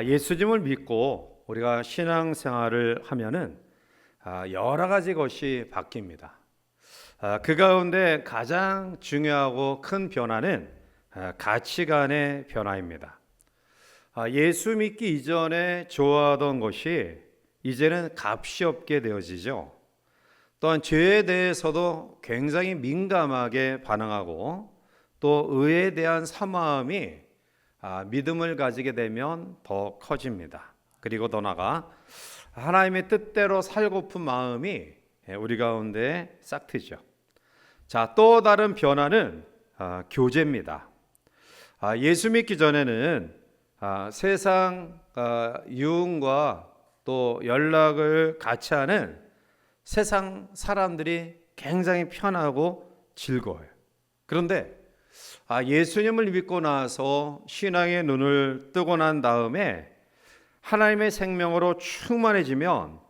예수님을 믿고 우리가 신앙생활을 하면은 여러 가지 것이 바뀝니다. 그 가운데 가장 중요하고 큰 변화는 가치관의 변화입니다. 예수 믿기 이전에 좋아하던 것이 이제는 값이 없게 되어지죠. 또한 죄에 대해서도 굉장히 민감하게 반응하고 또 의에 대한 사모함이 믿음을 가지게 되면 더 커집니다. 그리고 더 나아가 하나님의 뜻대로 살고픈 마음이 우리 가운데 싹트죠. 자, 또 다른 변화는 교제입니다. 예수 믿기 전에는 세상 유흥과 또 연락을 같이 하는 세상 사람들이 굉장히 편하고 즐거워요. 그런데 예수님을 믿고 나서 신앙의 눈을 뜨고 난 다음에 하나님의 생명으로 충만해지면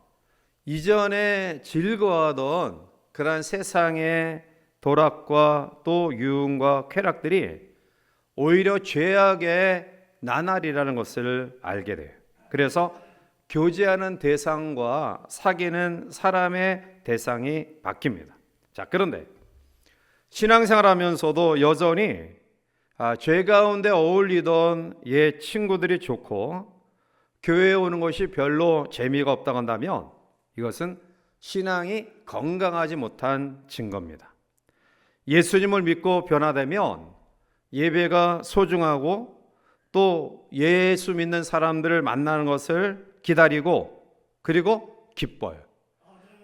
이전에 즐거워하던 그러한 세상의 도락과 또 유흥과 쾌락들이 오히려 죄악의 나날이라는 것을 알게 돼요. 그래서 교제하는 대상과 사귀는 사람의 대상이 바뀝니다. 자, 그런데 신앙생활하면서도 여전히 죄 가운데 어울리던 옛 친구들이 좋고 교회에 오는 것이 별로 재미가 없다고 한다면 이것은 신앙이 건강하지 못한 증거입니다. 예수님을 믿고 변화되면 예배가 소중하고 또 예수 믿는 사람들을 만나는 것을 기다리고 그리고 기뻐요.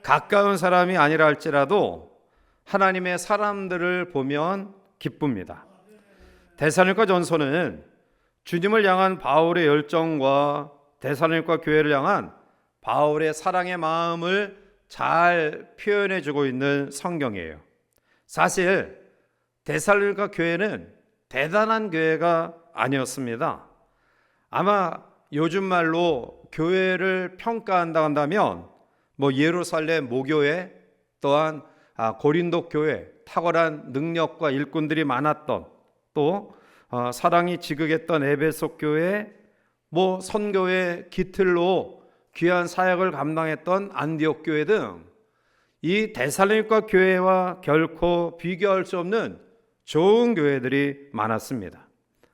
가까운 사람이 아니라 할지라도 하나님의 사람들을 보면 기쁩니다. 데살로니가 전서는 주님을 향한 바울의 열정과 데살로니가 교회를 향한 바울의 사랑의 마음을 잘 표현해 주고 있는 성경이에요. 사실 데살로니가 교회는 대단한 교회가 아니었습니다. 아마 요즘 말로 교회를 평가한다고 한다면 예루살렘 모교회 또한 고린도 교회 탁월한 능력과 일꾼들이 많았던 또 사랑이 지극했던 에베소 교회 선교의 기틀로 귀한 사역을 감당했던 안디옥 교회 등 이 데살로니가 교회와 결코 비교할 수 없는 좋은 교회들이 많았습니다.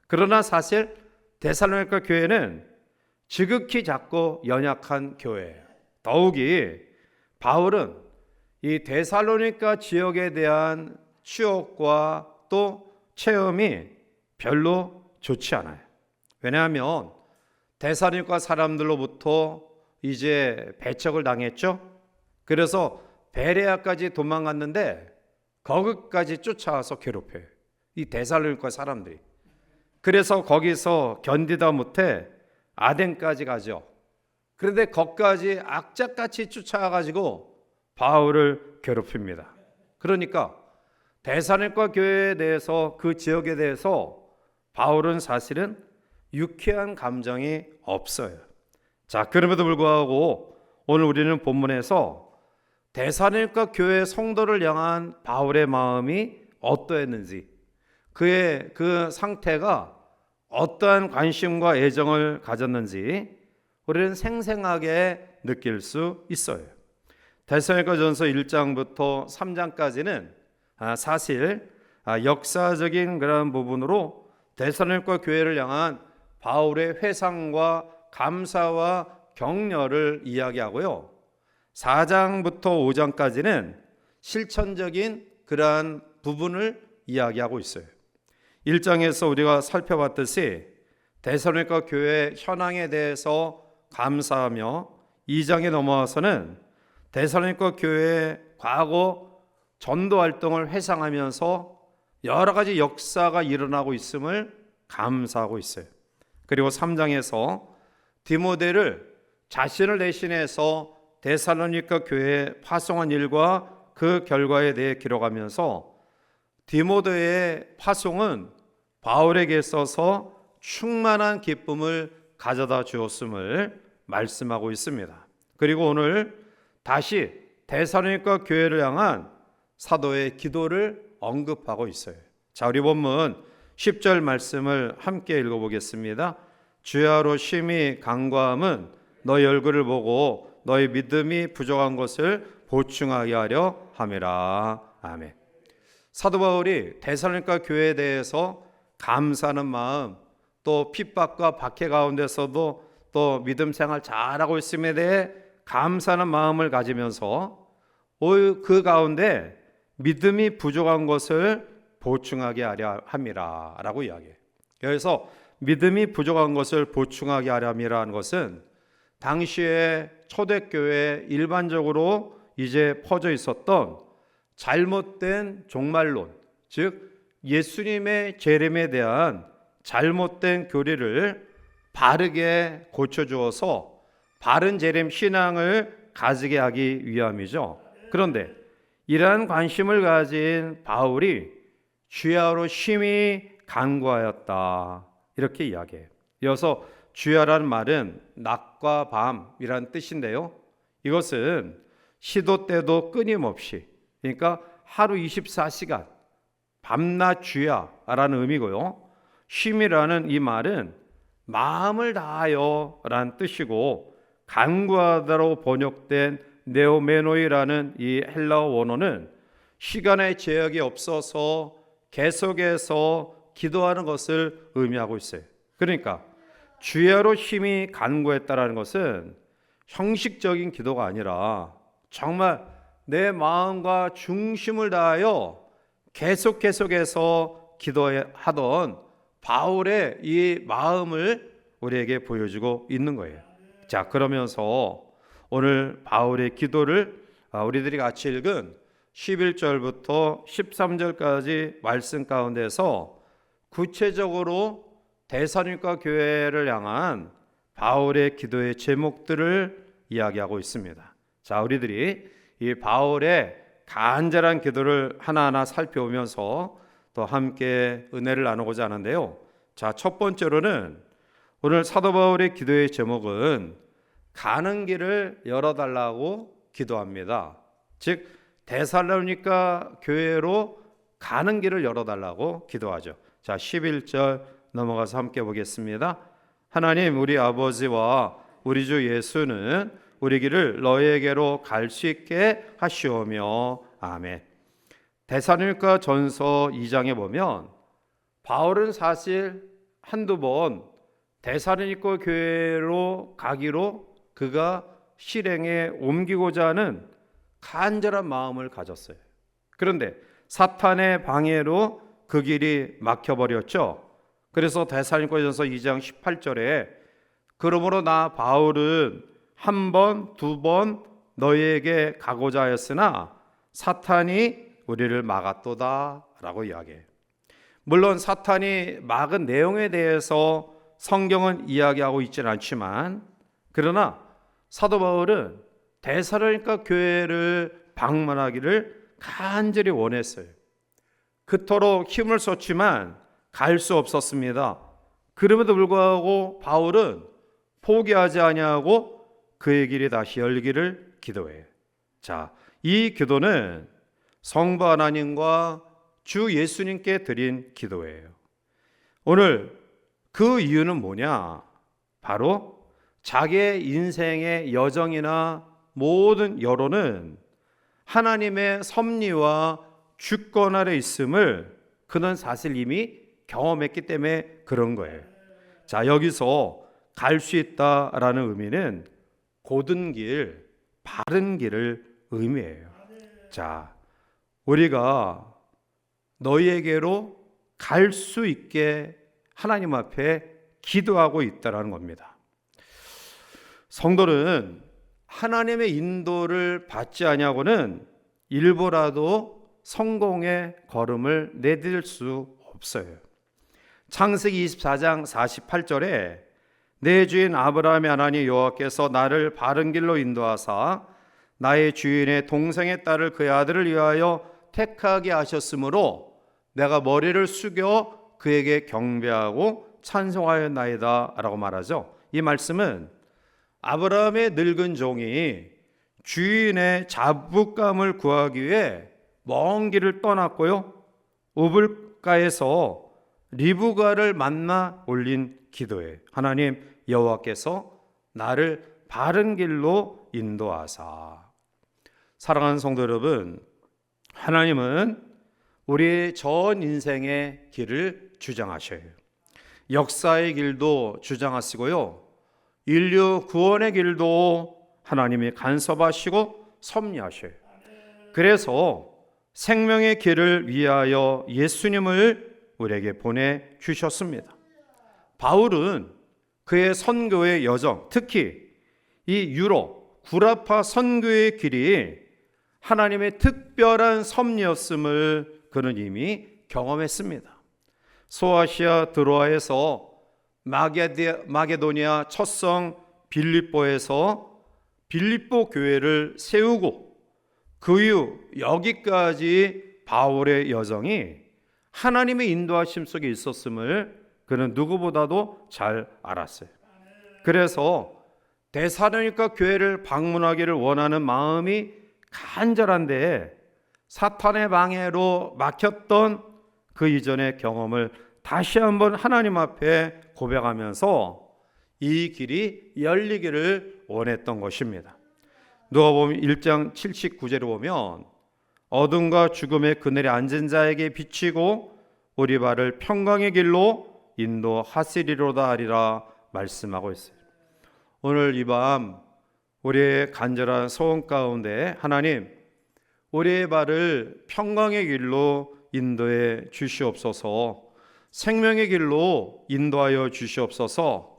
그러나 사실 데살로니가 교회는 지극히 작고 연약한 교회예요. 더욱이 바울은 이 데살로니가 지역에 대한 추억과 또 체험이 별로 좋지 않아요. 왜냐하면 데살로니가 사람들로부터 이제 배척을 당했죠. 그래서 베레아까지 도망갔는데 거기까지 쫓아와서 괴롭혀요. 이 데살로니가 사람들이. 그래서 거기서 견디다 못해 아덴까지 가죠. 그런데 거기까지 악착같이 쫓아와가지고 바울을 괴롭힙니다. 그러니까 데살로니가 교회에 대해서 그 지역에 대해서 바울은 사실은 유쾌한 감정이 없어요. 자, 그럼에도 불구하고 오늘 우리는 본문에서 데살로니가 교회 성도를 향한 바울의 마음이 어떠했는지 그의 그 상태가 어떠한 관심과 애정을 가졌는지 우리는 생생하게 느낄 수 있어요. 데살로니가전서 1장부터 3장까지는 사실 역사적인 그런 부분으로 데살로니가 교회를 향한 바울의 회상과 감사와 격려를 이야기하고요. 4장부터 5장까지는 실천적인 그러한 부분을 이야기하고 있어요. 1장에서 우리가 살펴봤듯이 데살로니가 교회 현황에 대해서 감사하며 2장에 넘어와서는 데살로니가 교회의 과거 전도 활동을 회상하면서 여러 가지 역사가 일어나고 있음을 감사하고 있어요. 그리고 3장에서 디모데를 자신을 대신해서 데살로니가 교회에 파송한 일과 그 결과에 대해 기록하면서 디모데의 파송은 바울에게 있어서 충만한 기쁨을 가져다 주었음을 말씀하고 있습니다. 그리고 오늘 다시 데살로니가 교회를 향한 사도의 기도를 언급하고 있어요. 자, 우리 본문 10절 말씀을 함께 읽어보겠습니다. 주야로 심히 간구함은 너희 얼굴을 보고 너희 믿음이 부족한 것을 보충하게 하려 함이라. 아멘. 사도 바울이 데살로니가 교회에 대해서 감사하는 마음, 또 핍박과 박해 가운데서도 또 믿음 생활 잘하고 있음에 대해 감사하는 마음을 가지면서 그 가운데 믿음이 부족한 것을 보충하게 하려 함이라 라고 이야기해요. 그래서 믿음이 부족한 것을 보충하게 하려 함이라는 것은 당시에 초대교회에 일반적으로 이제 퍼져 있었던 잘못된 종말론, 즉 예수님의 재림에 대한 잘못된 교리를 바르게 고쳐주어서 바른 재림 신앙을 가지게 하기 위함이죠. 그런데 이러한 관심을 가진 바울이 주야로 심히 간구하였다 이렇게 이야기해요. 이어서 주야라는 말은 낮과 밤이란 뜻인데요, 이것은 시도 때도 끊임없이, 그러니까 하루 24시간 밤낮 주야라는 의미고요, 쉼이라는 이 말은 마음을 다하여 라는 뜻이고, 간구하다로 번역된 네오메노이라는 이 헬라어 원어는 시간의 제약이 없어서 계속해서 기도하는 것을 의미하고 있어요. 그러니까 주야로 심히 간구했다라는 것은 형식적인 기도가 아니라 정말 내 마음과 중심을 다하여 계속해서 기도하던 바울의 이 마음을 우리에게 보여주고 있는 거예요. 자, 그러면서 오늘 바울의 기도를 우리들이 같이 읽은 11절부터 13절까지 말씀 가운데서 구체적으로 데살로니가 교회를 향한 바울의 기도의 제목들을 이야기하고 있습니다. 자, 우리들이 이 바울의 간절한 기도를 하나하나 살펴보면서 또 함께 은혜를 나누고자 하는데요. 자, 첫 번째로는 오늘 사도 바울의 기도의 제목은 가는 길을 열어달라고 기도합니다. 즉 데살로니가 교회로 가는 길을 열어달라고 기도하죠. 자, 11절 넘어가서 함께 보겠습니다. 하나님, 우리 아버지와 우리 주 예수는 우리 길을 너희에게로 갈 수 있게 하시오며. 아멘. 데살로니가 전서 2장에 보면 바울은 사실 한두 번 데살로니가 교회로 가기로 그가 실행에 옮기고자 하는 간절한 마음을 가졌어요. 그런데 사탄의 방해로 그 길이 막혀버렸죠. 그래서 데살로니가전서 2장 18절에 그러므로 나 바울은 한 번, 두 번 너희에게 가고자 하였으나 사탄이 우리를 막았도다 라고 이야기해요. 물론 사탄이 막은 내용에 대해서 성경은 이야기하고 있지는 않지만, 그러나 사도 바울은 데살로니가 교회를 방문하기를 간절히 원했어요. 그토록 힘을 썼지만 갈 수 없었습니다. 그럼에도 불구하고 바울은 포기하지 아니하고 그의 길이 다시 열기를 기도해요. 자, 이 기도는 성부 하나님과 주 예수님께 드린 기도예요. 오늘 그 이유는 뭐냐? 바로 자기의 인생의 여정이나 모든 여론은 하나님의 섭리와 주권 아래 있음을 그는 사실 이미 경험했기 때문에 그런 거예요. 자, 여기서 갈 수 있다라는 의미는 곧은 길, 바른 길을 의미해요. 자, 우리가 너희에게로 갈 수 있게 하나님 앞에 기도하고 있다라는 겁니다. 성도는 하나님의 인도를 받지 아니하고는 일부라도 성공의 걸음을 내딜 수 없어요. 창세기 24장 48절에 내 주인 아브라함의 하나님 여호와께서 나를 바른 길로 인도하사 나의 주인의 동생의 딸을 그의 아들을 위하여 택하게 하셨으므로 내가 머리를 숙여 그에게 경배하고 찬송하였나이다 라고 말하죠. 이 말씀은 아브라함의 늙은 종이 주인의 잡부감을 구하기 위해 먼 길을 떠났고요, 우물가에서 리브가를 만나 올린 기도예요. 하나님 여호와께서 나를 바른 길로 인도하사. 사랑하는 성도 여러분, 하나님은 우리의 전 인생의 길을 주장하셔요. 역사의 길도 주장하시고요, 인류 구원의 길도 하나님이 간섭하시고 섭리하셔요. 그래서 생명의 길을 위하여 예수님을 우리에게 보내주셨습니다. 바울은 그의 선교의 여정, 특히 이 유럽 구라파 선교의 길이 하나님의 특별한 섭리였음을 그는 이미 경험했습니다. 소아시아 드로아에서 마게도니아 첫성 빌립보에서 빌립보 교회를 세우고 그 이후 여기까지 바울의 여정이 하나님의 인도하심 속에 있었음을 그는 누구보다도 잘 알았어요. 그래서 데살로니가 교회를 방문하기를 원하는 마음이 간절한데 사탄의 방해로 막혔던 그 이전의 경험을 다시 한번 하나님 앞에 고백하면서 이 길이 열리기를 원했던 것입니다. 누가복음 1장 79절에 보면 어둠과 죽음의 그늘에 앉은 자에게 비치고 우리 발을 평강의 길로 인도하시리로다 하리라 말씀하고 있어요. 오늘 이 밤 우리의 간절한 소원 가운데 하나님, 우리의 발을 평강의 길로 인도해 주시옵소서, 생명의 길로 인도하여 주시옵소서,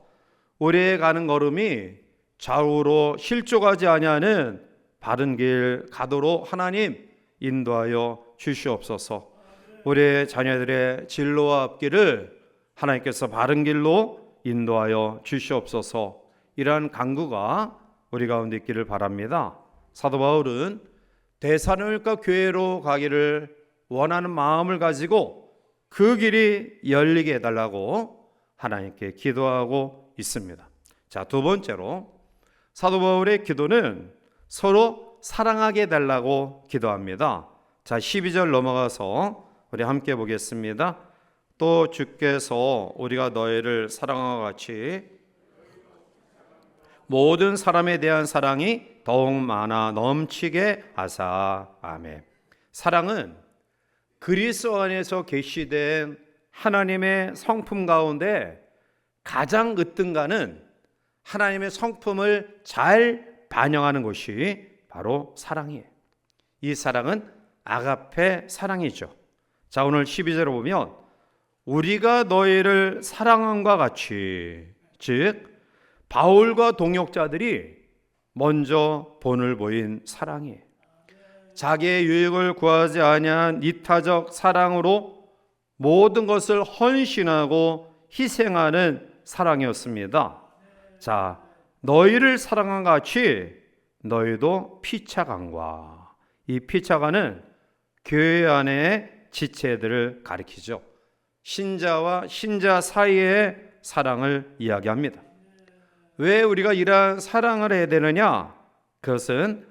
우리의 가는 걸음이 좌우로 실족하지 아니하는 바른 길 가도록 하나님 인도하여 주시옵소서. 우리의 자녀들의 진로와 앞길을 하나님께서 바른 길로 인도하여 주시옵소서. 이러한 간구가 우리 가운데 있기를 바랍니다. 사도 바울은 데살로니가 교회로 가기를 원하는 마음을 가지고 그 길이 열리게 해달라고 하나님께 기도하고 있습니다. 자, 두 번째로 사도 바울의 기도는 서로 사랑하게 해달라고 기도합니다. 자, 12절 넘어가서 우리 함께 보겠습니다. 또 주께서 우리가 너희를 사랑함과 같이 모든 사람에 대한 사랑이 더욱 많아 넘치게 하사. 아멘. 사랑은 그리스도 안에서 계시된 하나님의 성품 가운데 가장 으뜸가는 하나님의 성품을 잘 반영하는 것이 바로 사랑이에요. 이 사랑은 아가페 사랑이죠. 자, 오늘 12절을 보면 우리가 너희를 사랑함과 같이, 즉 바울과 동역자들이 먼저 본을 보인 사랑이에요. 자기의 유익을 구하지 아니한 이타적 사랑으로 모든 것을 헌신하고 희생하는 사랑이었습니다. 자, 너희를 사랑한 같이 너희도 피차간과, 이 피차간은 교회 안의 지체들을 가리키죠. 신자와 신자 사이의 사랑을 이야기합니다. 왜 우리가 이러한 사랑을 해야 되느냐? 그것은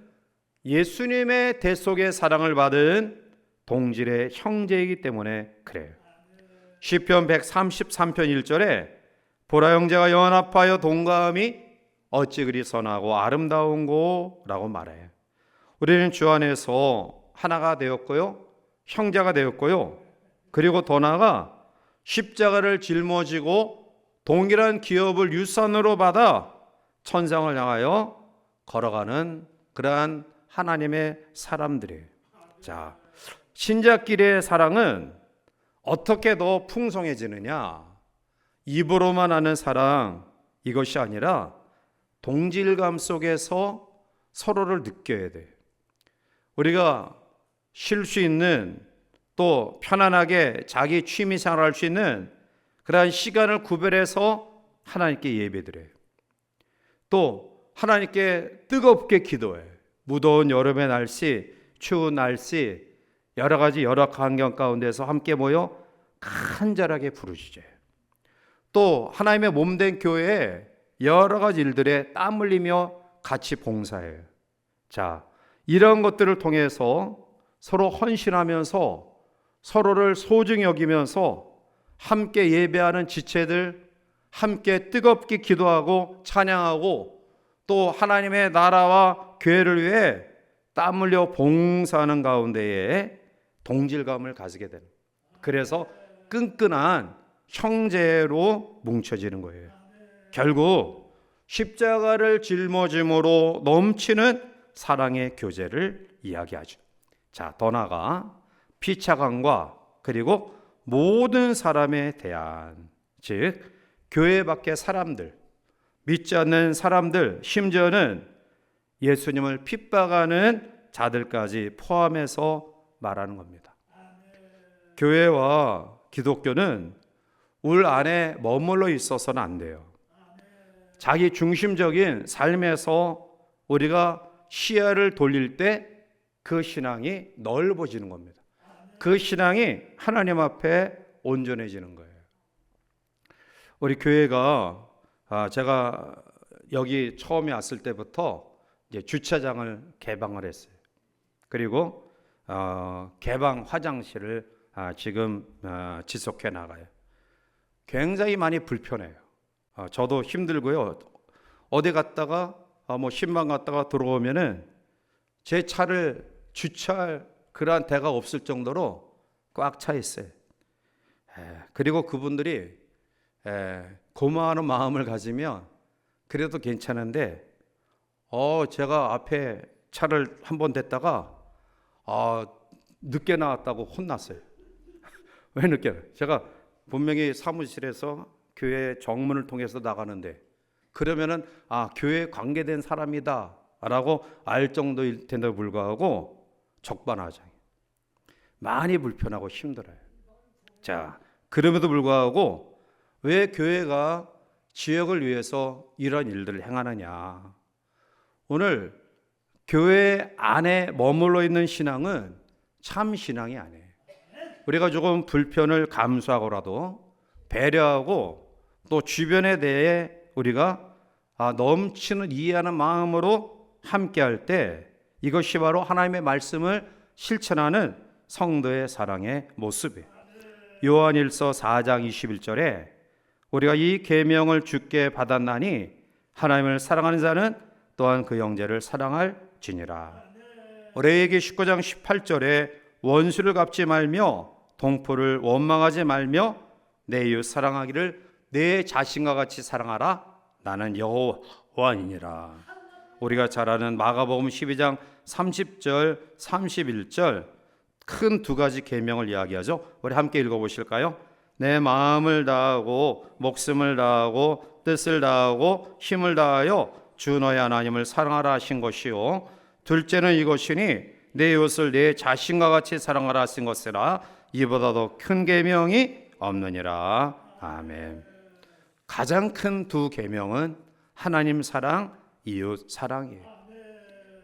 예수님의 대속의 사랑을 받은 동질의 형제이기 때문에 그래요. 시편 133편 1절에 보라 형제가 연합하여 동감이 어찌 그리 선하고 아름다운고 라고 말해요. 우리는 주 안에서 하나가 되었고요, 형제가 되었고요, 그리고 더 나아가 십자가를 짊어지고 동일한 기업을 유산으로 받아 천상을 향하여 걸어가는 그러한 하나님의 사람들이에요. 자, 신자끼리의 사랑은 어떻게 더 풍성해지느냐? 입으로만 하는 사랑, 이것이 아니라 동질감 속에서 서로를 느껴야 돼요. 우리가 쉴 수 있는, 또 편안하게 자기 취미생활을 할 수 있는 그러한 시간을 구별해서 하나님께 예배드려요. 또 하나님께 뜨겁게 기도해요. 무더운 여름의 날씨, 추운 날씨, 여러 가지 열악 환경 가운데서 함께 모여 간절하게 부르짖어요. 또 하나님의 몸된 교회에 여러 가지 일들에 땀 흘리며 같이 봉사해요. 자, 이런 것들을 통해서 서로 헌신하면서 서로를 소중히 여기면서 함께 예배하는 지체들, 함께 뜨겁게 기도하고 찬양하고 또 하나님의 나라와 교회를 위해 땀 흘려 봉사하는 가운데에 동질감을 가지게 되는, 그래서 끈끈한 형제로 뭉쳐지는 거예요. 결국 십자가를 짊어짐으로 넘치는 사랑의 교제를 이야기하죠. 자, 더 나아가 피차감과 그리고 모든 사람에 대한, 즉 교회 밖의 사람들, 믿지 않는 사람들, 심지어는 예수님을 핍박하는 자들까지 포함해서 말하는 겁니다. 교회와 기독교는 울 안에 머물러 있어서는 안 돼요. 자기 중심적인 삶에서 우리가 시야를 돌릴 때 그 신앙이 넓어지는 겁니다. 그 신앙이 하나님 앞에 온전해지는 거예요. 우리 교회가 제가 여기 처음에 왔을 때부터 이제 주차장을 개방을 했어요. 그리고 개방 화장실을 지금 지속해 나가요. 굉장히 많이 불편해요. 저도 힘들고요. 어디 갔다가 뭐 신방 갔다가 들어오면은 제 차를 주차할 그러한 데가 없을 정도로 꽉 차 있어요. 그리고 그분들이 고마워하는 마음을 가지면 그래도 괜찮은데 제가 앞에 차를 한번 댔다가 늦게 나왔다고 혼났어요. 왜 늦게? 제가 분명히 사무실에서 교회 정문을 통해서 나가는데 그러면은 교회에 관계된 사람이다 라고 알 정도일 텐데도 불구하고 적반하장, 많이 불편하고 힘들어요. 자, 그럼에도 불구하고 왜 교회가 지역을 위해서 이런 일들을 행하느냐? 오늘 교회 안에 머물러 있는 신앙은 참 신앙이 아니에요. 우리가 조금 불편을 감수하고라도 배려하고 또 주변에 대해 우리가 넘치는 이해하는 마음으로 함께할 때 이것이 바로 하나님의 말씀을 실천하는 성도의 사랑의 모습이에요. 요한일서 4장 21절에 우리가 이 계명을 주께 받았나니 하나님을 사랑하는 자는 또한 그 형제를 사랑할지니라. 레위기 19장 18절에 원수를 갚지 말며 동포를 원망하지 말며 내 이웃 사랑하기를 내 자신과 같이 사랑하라. 나는 여호와니라. 우리가 잘 아는 마가복음 12장 30절 31절 큰 두 가지 계명을 이야기하죠. 우리 함께 읽어보실까요? 내 마음을 다하고 목숨을 다하고 뜻을 다하고 힘을 다하여 주 너의 하나님을 사랑하라 하신 것이요, 둘째는 이것이니 내 이웃을 내 자신과 같이 사랑하라 하신 것이라. 이보다 더 큰 계명이 없느니라. 아멘. 가장 큰 두 계명은 하나님 사랑, 이웃 사랑이에요.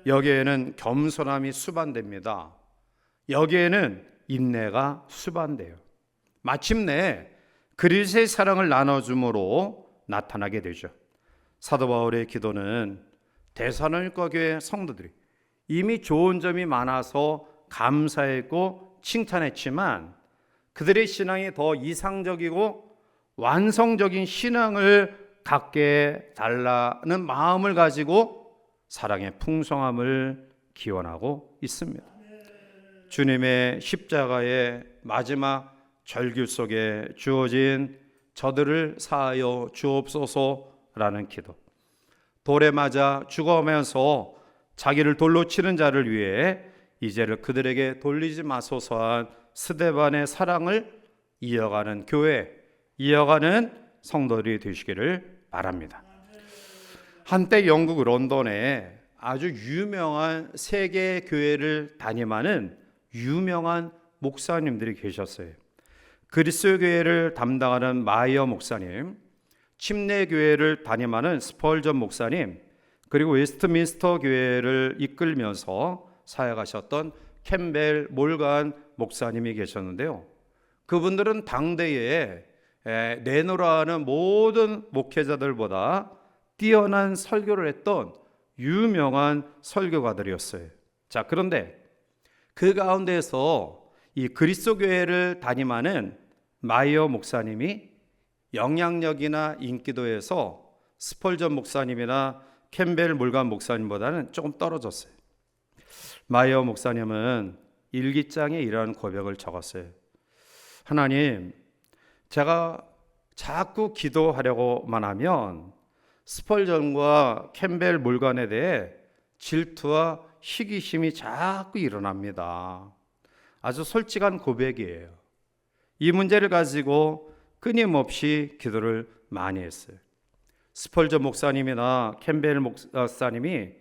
여기에는 겸손함이 수반됩니다. 여기에는 인내가 수반돼요. 마침내 그리스도의 사랑을 나눠줌으로 나타나게 되죠. 사도 바울의 기도는 데살로니가 교회 성도들이 이미 좋은 점이 많아서 감사했고 칭찬했지만 그들의 신앙이 더 이상적이고 완성적인 신앙을 갖게 달라는 마음을 가지고 사랑의 풍성함을 기원하고 있습니다. 주님의 십자가의 마지막 절규 속에 주어진 저들을 사하여 주옵소서라는 기도, 돌에 맞아 죽어가면서 자기를 돌로 치는 자를 위해 이제를 그들에게 돌리지 마소서한 스데반의 사랑을 이어가는 교회, 이어가는 성도들이 되시기를 바랍니다. 한때 영국 런던에 아주 유명한 세계 교회를 담임하는 유명한 목사님들이 계셨어요. 그리스도 교회를 담당하는 마이어 목사님, 침례 교회를 담임하는 스펄전 목사님, 그리고 웨스트민스터 교회를 이끌면서 사역하셨던 캠벨 몰간 목사님이 계셨는데요. 그분들은 당대에 내노라 하는 모든 목회자들보다 뛰어난 설교를 했던 유명한 설교가들이었어요. 자, 그런데 그 가운데에서 이 그리스도 교회를 담임하는 마이어 목사님이 영향력이나 인기도에서 스펄전 목사님이나 캠벨 몰간 목사님보다는 조금 떨어졌어요. 마이어 목사님은 일기장에 이러한 고백을 적었어요. 하나님, 제가 자꾸 기도하려고만 하면 스펄전과 캠벨 몰간에 대해 질투와 시기심이 자꾸 일어납니다. 아주 솔직한 고백이에요. 이 문제를 가지고 끊임없이 기도를 많이 했어요. 스펄전 목사님이나 캠벨 목사님이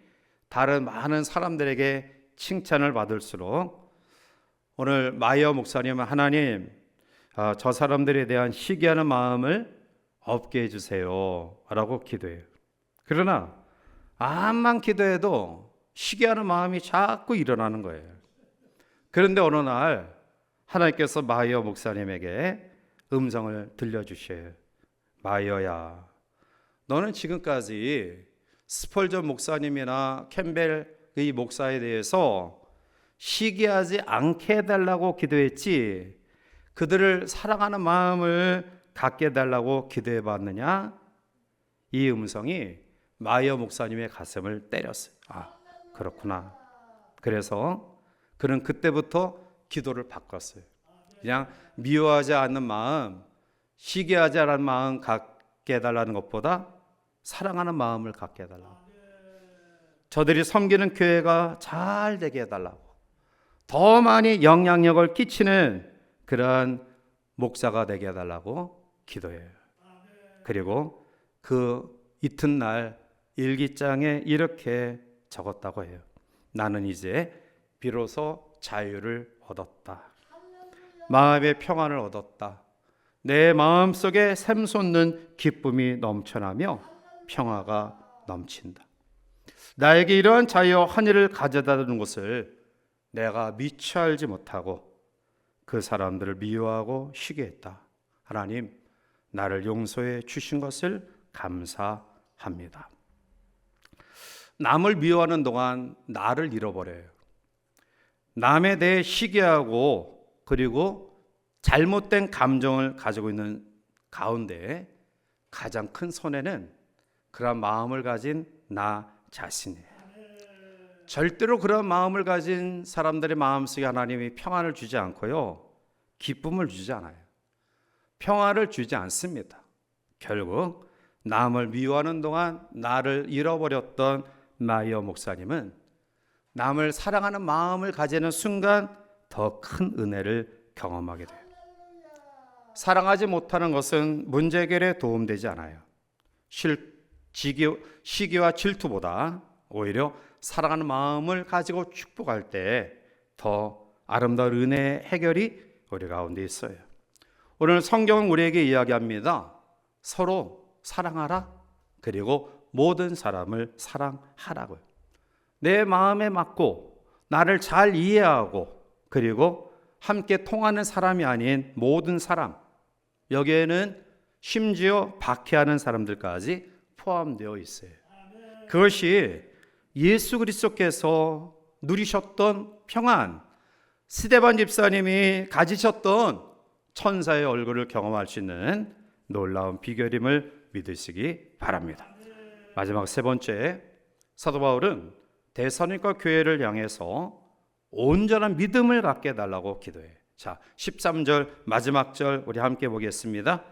다른 많은 사람들에게 칭찬을 받을수록 오늘 마이어 목사님은 하나님, 저 사람들에 대한 시기하는 마음을 없게 해주세요 라고 기도해요. 그러나 암만 기도해도 시기하는 마음이 자꾸 일어나는 거예요. 그런데 어느 날 하나님께서 마이어 목사님에게 음성을 들려주셔요. 마이어야, 너는 지금까지 스펄전 목사님이나 캠벨의 목사에 대해서 시기하지 않게 해달라고 기도했지 그들을 사랑하는 마음을 갖게 해달라고 기도해 봤느냐? 이 음성이 마이어 목사님의 가슴을 때렸어요. 아, 그렇구나. 그래서 그는 그때부터 기도를 바꿨어요. 그냥 미워하지 않는 마음, 시기하지 않는 마음 갖게 해달라는 것보다 사랑하는 마음을 갖게 해달라고, 저들이 섬기는 교회가 잘 되게 해달라고, 더 많이 영향력을 끼치는 그러한 목사가 되게 해달라고 기도해요. 그리고 그 이튿날 일기장에 이렇게 적었다고 해요. 나는 이제 비로소 자유를 얻었다. 마음의 평안을 얻었다. 내 마음속에 샘솟는 기쁨이 넘쳐나며 평화가 넘친다. 나에게 이러한 자유와 환희를 가져다 주는 것을 내가 미처 알지 못하고 그 사람들을 미워하고 쉬게 했다. 하나님, 나를 용서해 주신 것을 감사합니다. 남을 미워하는 동안 나를 잃어버려요. 남에 대해 시기하고 그리고 잘못된 감정을 가지고 있는 가운데 가장 큰 손해는 그런 마음을 가진 나 자신이에요. 절대로 그런 마음을 가진 사람들의 마음속에 하나님이 평안을 주지 않고요, 기쁨을 주지 않아요. 평화를 주지 않습니다. 결국 남을 미워하는 동안 나를 잃어버렸던 마이어 목사님은 남을 사랑하는 마음을 가지는 순간 더 큰 은혜를 경험하게 돼요. 사랑하지 못하는 것은 문제 해결에 도움되지 않아요. 시기와 질투보다 오히려 사랑하는 마음을 가지고 축복할 때 더 아름다운 은혜의 해결이 우리 가운데 있어요. 오늘 성경은 우리에게 이야기합니다. 서로 사랑하라, 그리고 모든 사람을 사랑하라고요. 내 마음에 맞고 나를 잘 이해하고 그리고 함께 통하는 사람이 아닌 모든 사람, 여기에는 심지어 박해하는 사람들까지 포함되어 있어요. 그것이 예수 그리스도께서 누리셨던 평안, 스데반 집사님이 가지셨던 천사의 얼굴을 경험할 수 있는 놀라운 비결임을 믿으시기 바랍니다. 마지막 세 번째, 사도 바울은 데살로니가 교회를 향해서 온전한 믿음을 갖게 해달라고 기도해요. 자, 13절 마지막 절 우리 함께 보겠습니다.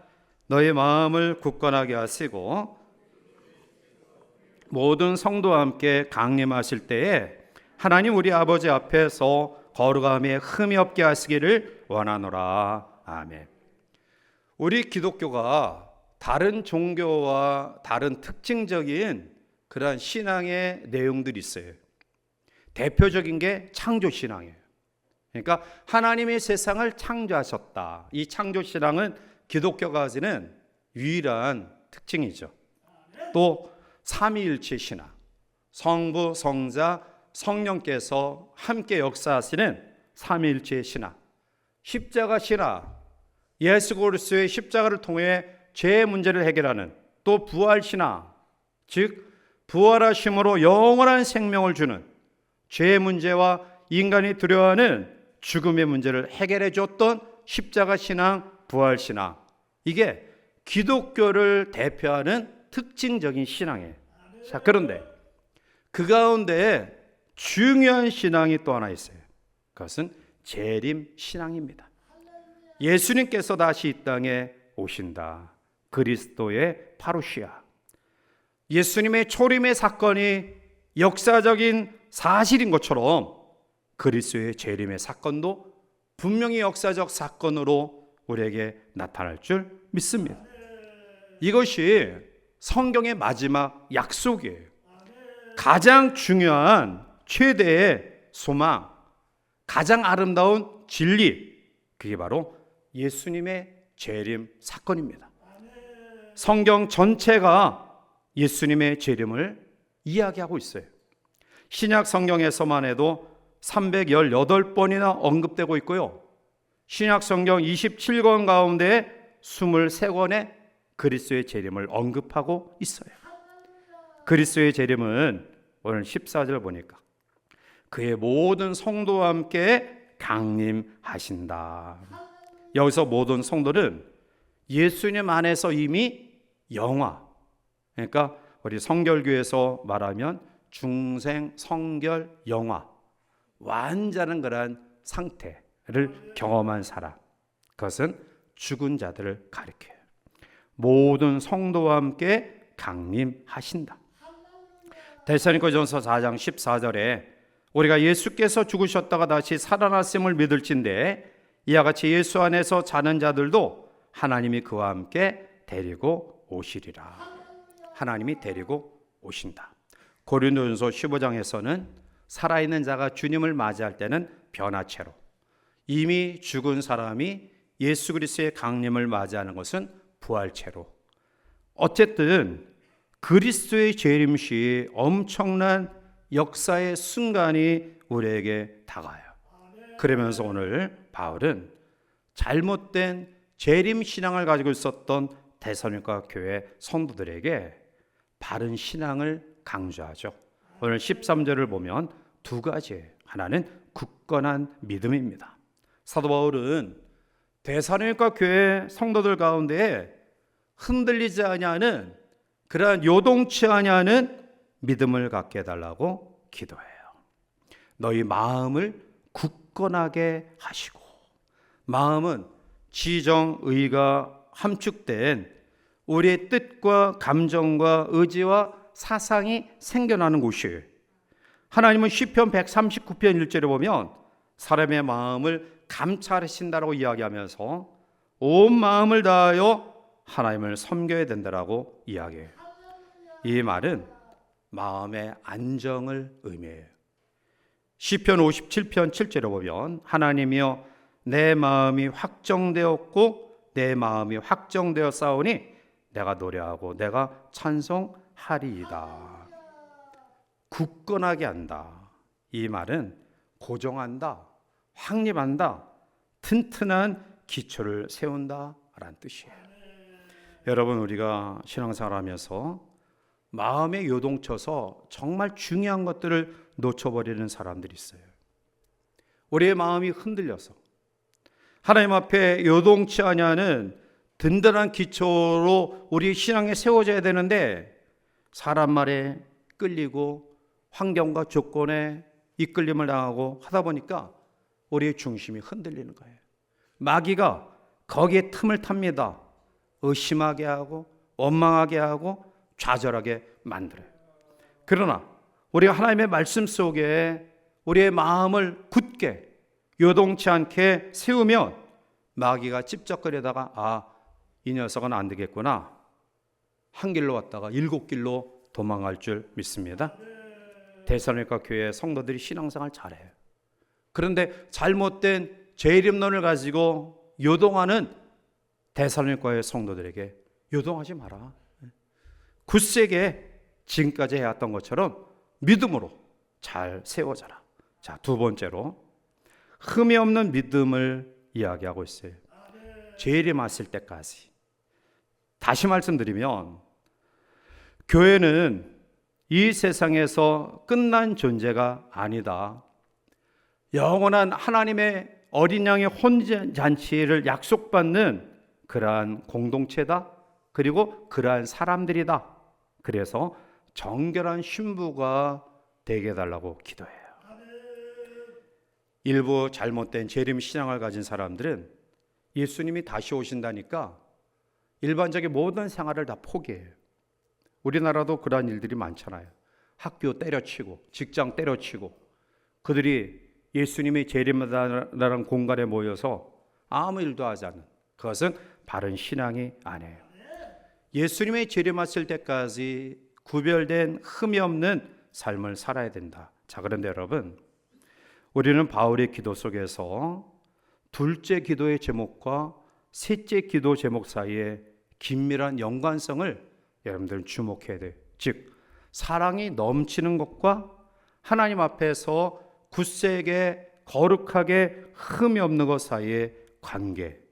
너의 마음을 굳건하게 하시고 모든 성도와 함께 강림하실 때에 하나님 우리 아버지 앞에서 거룩함에 흠이 없게 하시기를 원하노라. 아멘. 우리 기독교가 다른 종교와 다른 특징적인 그러한 신앙의 내용들이 있어요. 대표적인 게 창조신앙이에요. 그러니까 하나님이 세상을 창조하셨다. 이 창조신앙은 기독교가 가지는 유일한 특징이죠. 또 삼위일체 신앙, 성부, 성자, 성령께서 함께 역사하시는 삼위일체 신앙, 십자가 신앙, 예수 그리스도의 십자가를 통해 죄의 문제를 해결하는, 또 부활 신앙, 즉 부활하심으로 영원한 생명을 주는, 죄의 문제와 인간이 두려워하는 죽음의 문제를 해결해 줬던 십자가 신앙 부활신앙, 이게 기독교를 대표하는 특징적인 신앙이에요. 자, 그런데 그 가운데 중요한 신앙이 또 하나 있어요. 그것은 재림 신앙입니다. 예수님께서 다시 이 땅에 오신다. 그리스도의 파루시아. 예수님의 초림의 사건이 역사적인 사실인 것처럼 그리스도의 재림의 사건도 분명히 역사적 사건으로 우리에게 나타날 줄 믿습니다. 이것이 성경의 마지막 약속이에요. 가장 중요한 최대의 소망, 가장 아름다운 진리, 그게 바로 예수님의 재림 사건입니다. 성경 전체가 예수님의 재림을 이야기하고 있어요. 신약 성경에서만 해도 318번이나 언급되고 있고요. 신약 성경 27권 가운데 23권의 그리스도의 재림을 언급하고 있어요. 그리스도의 재림은 오늘 14절 보니까 그의 모든 성도와 함께 강림하신다. 여기서 모든 성도는 예수님 안에서 이미 영화, 그러니까 우리 성결교에서 말하면 중생 성결 영화, 완전한 그런 상태를 경험한 사람, 그것은 죽은 자들을 가리켜요. 모든 성도와 함께 강림하신다. 데살로니가전서 4장 14절에 우리가 예수께서 죽으셨다가 다시 살아났음을 믿을진대 이와 같이 예수 안에서 자는 자들도 하나님이 그와 함께 데리고 오시리라. 하나님이 데리고 오신다. 고린도전서 15장에서는 살아있는 자가 주님을 맞이할 때는 변화체로, 이미 죽은 사람이 예수 그리스도의 강림을 맞이하는 것은 부활체로, 어쨌든 그리스도의 재림 시 엄청난 역사의 순간이 우리에게 다가와요. 그러면서 오늘 바울은 잘못된 재림 신앙을 가지고 있었던 데살로니가 교회 성도들에게 바른 신앙을 강조하죠. 오늘 13절을 보면 두 가지예요. 하나는 굳건한 믿음입니다. 사도 바울은 데살로니가 교회 성도들 가운데 흔들리지 아니하는, 그러한 요동치 아니하는 믿음을 갖게 해달라고 기도해요. 너희 마음을 굳건하게 하시고, 마음은 지정, 의가 함축된 우리의 뜻과 감정과 의지와 사상이 생겨나는 곳이에요. 하나님은 시편 139편 1절에 보면 사람의 마음을 감찰하신다라고 이야기하면서 온 마음을 다하여 하나님을 섬겨야 된다라고 이야기해요. 이 말은 마음의 안정을 의미해요. 시편 57편 7절에 보면 하나님이여 내 마음이 확정되었고 내 마음이 확정되었사오니 내가 노래하고 내가 찬송하리이다. 굳건하게 한다. 이 말은 고정한다, 확립한다, 튼튼한 기초를 세운다라는 뜻이에요. 여러분, 우리가 신앙생활하면서 마음에 요동쳐서 정말 중요한 것들을 놓쳐버리는 사람들이 있어요. 우리의 마음이 흔들려서 하나님 앞에 요동치 아니하는 든든한 기초로 우리 신앙에 세워져야 되는데 사람 말에 끌리고 환경과 조건에 이끌림을 당하고 하다 보니까 우리의 중심이 흔들리는 거예요. 마귀가 거기에 틈을 탑니다. 의심하게 하고 원망하게 하고 좌절하게 만들어요. 그러나 우리가 하나님의 말씀 속에 우리의 마음을 굳게 요동치 않게 세우면 마귀가 찝쩍거리다가 이 녀석은 안 되겠구나, 한 길로 왔다가 7길로 도망갈 줄 믿습니다. 데살로니가 교회 성도들이 신앙생활 잘해요. 그런데 잘못된 재림론을 가지고 요동하는 데살로니가의 성도들에게 요동하지 마라. 굳세게 지금까지 해왔던 것처럼 믿음으로 잘 세워져라. 자, 두 번째로 흠이 없는 믿음을 이야기하고 있어요. 재림 왔을 때까지. 다시 말씀드리면 교회는 이 세상에서 끝난 존재가 아니다. 영원한 하나님의 어린 양의 혼전잔치를 약속받는 그러한 공동체다. 그리고 그러한 사람들이다. 그래서 정결한 신부가 되게 해달라고 기도해요. 일부 잘못된 재림 신앙을 가진 사람들은 예수님이 다시 오신다니까 일반적인 모든 생활을 다 포기해요. 우리나라도 그러한 일들이 많잖아요. 학교 때려치고 직장 때려치고 그들이 예수님이 재림하다는 공간에 모여서 아무 일도 하지 않는, 그것은 바른 신앙이 아니에요. 예수님의 재림하실 때까지 구별된 흠이 없는 삶을 살아야 된다. 자, 그런데 여러분, 우리는 바울의 기도 속에서 둘째 기도의 제목과 셋째 기도 제목 사이에 긴밀한 연관성을 여러분들 주목해야 돼요. 즉, 사랑이 넘치는 것과 하나님 앞에서 굳세게 거룩하게 흠이 없는 것 사이의 관계.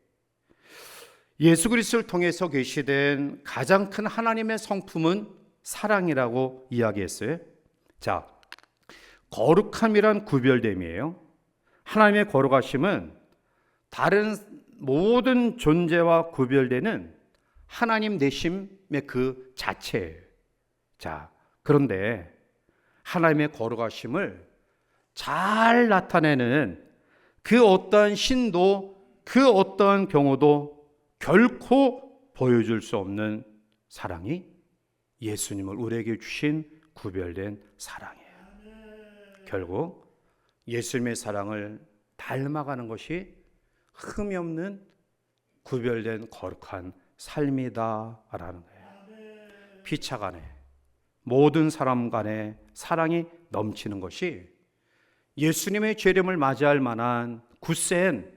예수 그리스도를 통해서 계시된 가장 큰 하나님의 성품은 사랑이라고 이야기했어요. 자, 거룩함이란 구별됨이에요. 하나님의 거룩하심은 다른 모든 존재와 구별되는 하나님 내심의 그 자체예요. 자, 그런데 하나님의 거룩하심을 잘 나타내는 그 어떠한 신도, 그 어떠한 경우도 결코 보여줄 수 없는 사랑이 예수님을 우리에게 주신 구별된 사랑이에요. 결국 예수님의 사랑을 닮아가는 것이 흠이 없는 구별된 거룩한 삶이다라는 거예요. 피차 간에 모든 사람 간에 사랑이 넘치는 것이 예수님의 재림을 맞이할 만한 굳센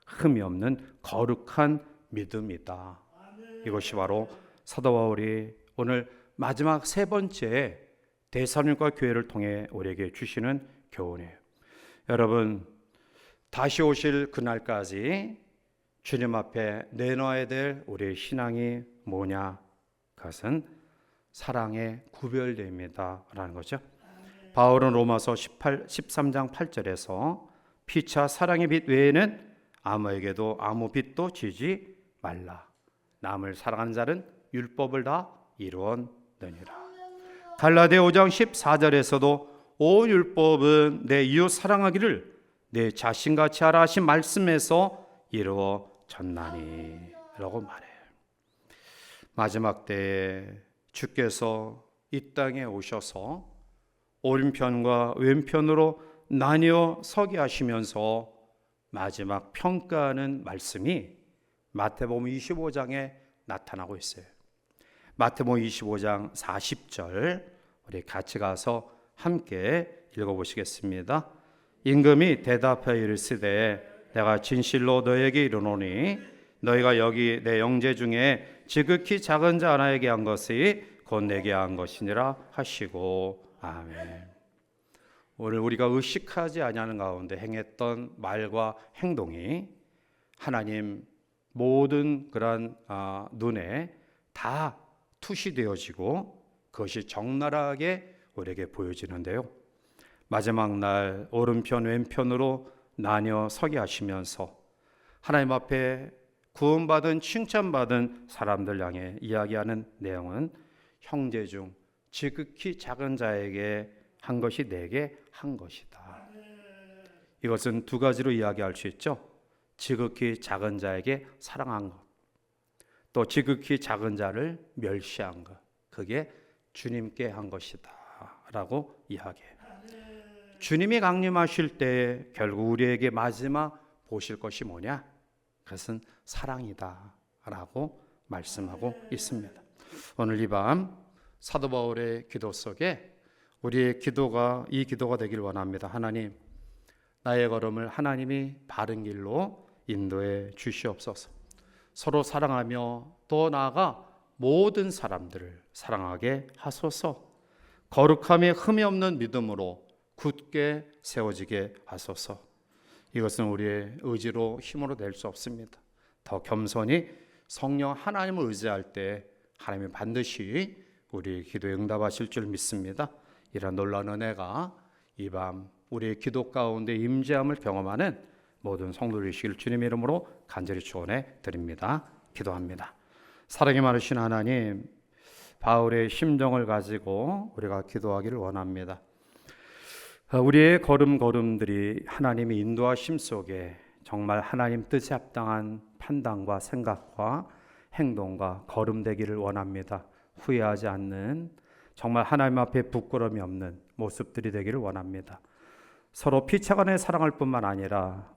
흠이 없는 거룩한 믿음이다. 이것이 바로 사도 바울이 오늘 마지막 세 번째 데살로니가 교회를 통해 우리에게 주시는 교훈이에요. 여러분, 다시 오실 그날까지 주님 앞에 내놓아야 될 우리의 신앙이 뭐냐? 그것은 사랑의 구별됨이다라는 거죠. 바울은 로마서 13장 8절에서 피차 사랑의 빛 외에는 아무에게도 아무 빛도 지지 말라. 남을 사랑하는 자는 율법을 다 이루었느니라. 갈라디아 5장 14절에서도 온 율법은 내 이웃 사랑하기를 내 자신같이 하라 하신 말씀에서 이루어졌나니 라고 말해요. 마지막 때에 주께서 이 땅에 오셔서 오른편과 왼편으로 나뉘어 서게 하시면서 마지막 평가하는 말씀이 마태복음 25장에 나타나고 있어요. 마태복음 25장 40절 우리 같이 가서 함께 읽어보시겠습니다. 임금이 대답하여 이르시되 내가 진실로 너에게 이르노니 너희가 여기 내 형제 중에 지극히 작은 자 하나에게 한 것이 곧 내게 한 것이니라 하시고 아멘. 오늘 우리가 의식하지 아니하는 가운데 행했던 말과 행동이 하나님 모든 그런 눈에 다 투시되어지고 그것이 적나라하게 우리에게 보여지는데요. 마지막 날 오른편 왼편으로 나뉘어 서게 하시면서 하나님 앞에 구원받은 칭찬받은 사람들 향해 이야기하는 내용은 형제 중 지극히 작은 자에게 한 것이 내게 한 것이다. 이것은 두 가지로 이야기할 수 있죠. 지극히 작은 자에게 사랑한 것, 또 지극히 작은 자를 멸시한 것, 그게 주님께 한 것이다 라고 이야기해요. 주님이 강림하실 때 결국 우리에게 마지막 보실 것이 뭐냐? 그것은 사랑이다 라고 말씀하고 있습니다. 오늘 이 밤 사도 바울의 기도 속에 우리의 기도가 이 기도가 되길 원합니다. 하나님, 나의 걸음을 하나님이 바른 길로 인도해 주시옵소서. 서로 사랑하며 또 나아가 모든 사람들을 사랑하게 하소서. 거룩함에 흠이 없는 믿음으로 굳게 세워지게 하소서. 이것은 우리의 의지로 힘으로 낼 수 없습니다. 더 겸손히 성령 하나님을 의지할 때 하나님이 반드시 우리의 기도에 응답하실 줄 믿습니다. 이런 놀라운 은혜가 이 밤 우리의 기도 가운데 임재함을 경험하는 모든 성도들이시길 주님의 이름으로 간절히 축원해 드립니다. 기도합니다. 사랑이 많으신 하나님, 바울의 심정을 가지고 우리가 기도하기를 원합니다. 우리의 걸음걸음들이 하나님의 인도하심 속에 정말 하나님 뜻에 합당한 판단과 생각과 행동과 걸음 되기를 원합니다. 후회하지 않는, 정말 하나님 앞에 부끄러움이 없는 모습들이 되기를 원합니다. 서로 피차간의 사랑할 뿐만 아니라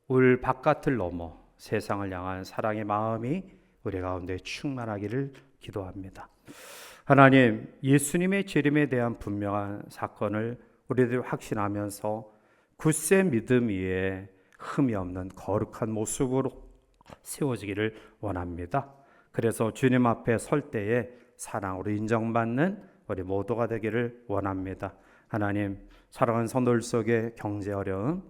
울 바깥을 넘어 세상을 향한 사랑의 마음이 우리 가운데 충만하기를 기도합니다. 하나님, 예수님의 재림에 대한 분명한 사건을 우리들 확신하면서 굳세 믿음 위에 흠이 없는 거룩한 모습으로 세워지기를 원합니다. 그래서 주님 앞에 설 때에 사랑으로 인정받는 우리 모두가 되기를 원합니다. 하나님, 사랑하는 성도들 속에 경제 어려움,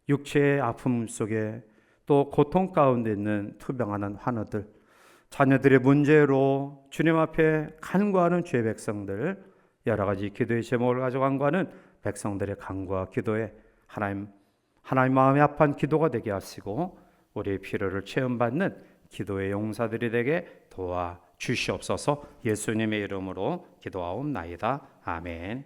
육체의 아픔 속에 또 고통 가운데 있는 투병하는 환우들, 자녀들의 문제로 주님 앞에 간구하는 주의 백성들, 여러 가지 기도의 제목을 가지고 간구하는 백성들의 간구와 기도에 하나님 마음이 아픈 기도가 되게 하시고 우리의 필요를 체험받는 기도의 용사들이 되게 도와 주시옵소서. 예수님의 이름으로 기도하옵나이다. 아멘.